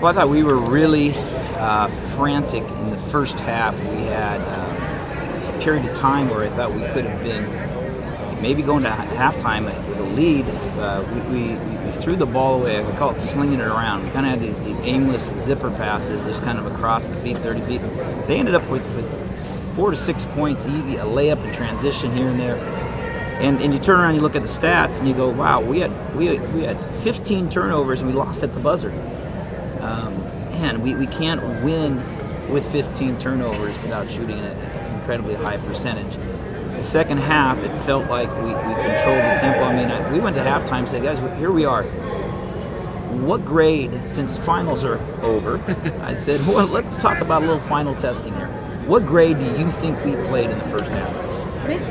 Well, I thought we were really frantic in the first half. We had a period of time where I thought we could have been maybe going to halftime with a lead. We threw the ball away. I call it slinging it around. We kind of had these aimless zipper passes just kind of across the feet, 30 feet. They ended up with 4 to 6 points easy, a layup in transition here and there. And you turn around, you look at the stats, and you go, wow, we had 15 turnovers and we lost at the buzzer. Man, we can't win with 15 turnovers without shooting at an incredibly high percentage. The second half, it felt like we controlled the tempo. I mean, we went to halftime and said, guys, here we are. What grade, since finals are over, I said, well, let's talk about a little final testing here. What grade do you think we played in the first half?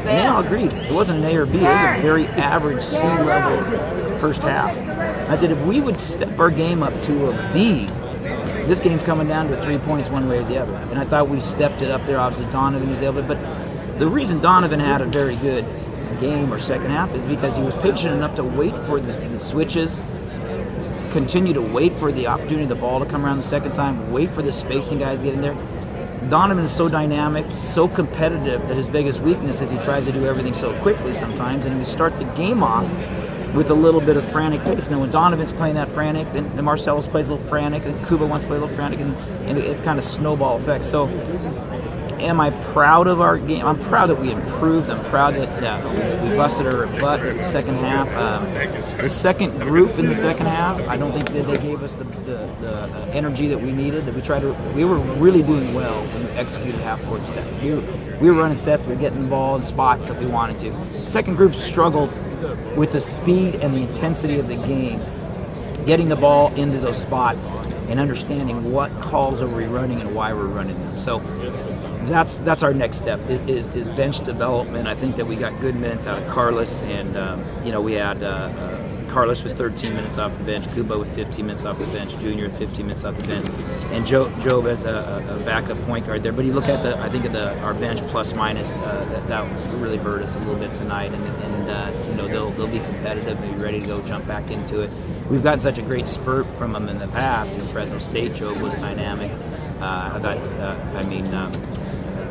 Yeah, I agreed. It wasn't an A or B. It was a very average C-level first half. I said, if we would step our game up to a B, this game's coming down to 3 points one way or the other. And I thought we stepped it up there. Obviously, Donovan was able to. But the reason Donovan had a very good game or second half is because he was patient enough to wait for the switches, continue to wait for the opportunity of the ball to come around the second time, wait for the spacing guys to get in there. Donovan is so dynamic, so competitive that his biggest weakness is he tries to do everything so quickly sometimes, and we start the game off with a little bit of frantic pace. And then when Donovan's playing that frantic, then Marcellus plays a little frantic, and Kuba wants to play a little frantic, and it's kind of snowball effect. So am I proud of our game? I'm proud that we improved. I'm proud that we busted our butt in the second half. The second group in the second half, I don't think that they gave us the energy that we needed. That we were really doing well when we executed half-court sets. We were running sets. We were getting the ball in spots that we wanted to. Second group struggled with the speed and the intensity of the game, getting the ball into those spots and understanding what calls are we running and why we're running them. So that's our next step is bench development. I think that we got good minutes out of Carlos, and we had Carlos with 13 minutes off the bench, Kuba with 15 minutes off the bench, Junior with 15 minutes off the bench, and Joe as a backup point guard there. But you look at our bench plus minus, that really hurt us a little bit tonight, and they'll be competitive, maybe ready to go jump back into it. We've gotten such a great spurt from them in the past. In Fresno State, Joe was dynamic.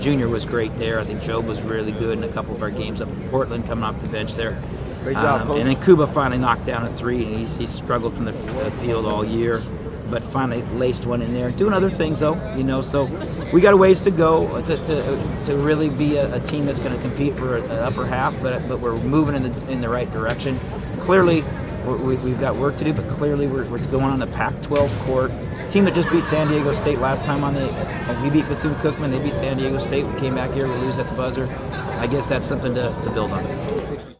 Junior was great there. I think Joe was really good in a couple of our games up in Portland, coming off the bench there. Great job, Coach. And then Kuba finally knocked down a three, and he's struggled from the field all year, but finally laced one in there. Doing other things though, so we got a ways to go to really be a team that's going to compete for an upper half, but we're moving in the right direction. Clearly, we've got work to do, but clearly we're going on the Pac-12 court. Team that just beat San Diego State last time we beat Bethune-Cookman, they beat San Diego State. We came back here, we lose at the buzzer. I guess that's something to build on.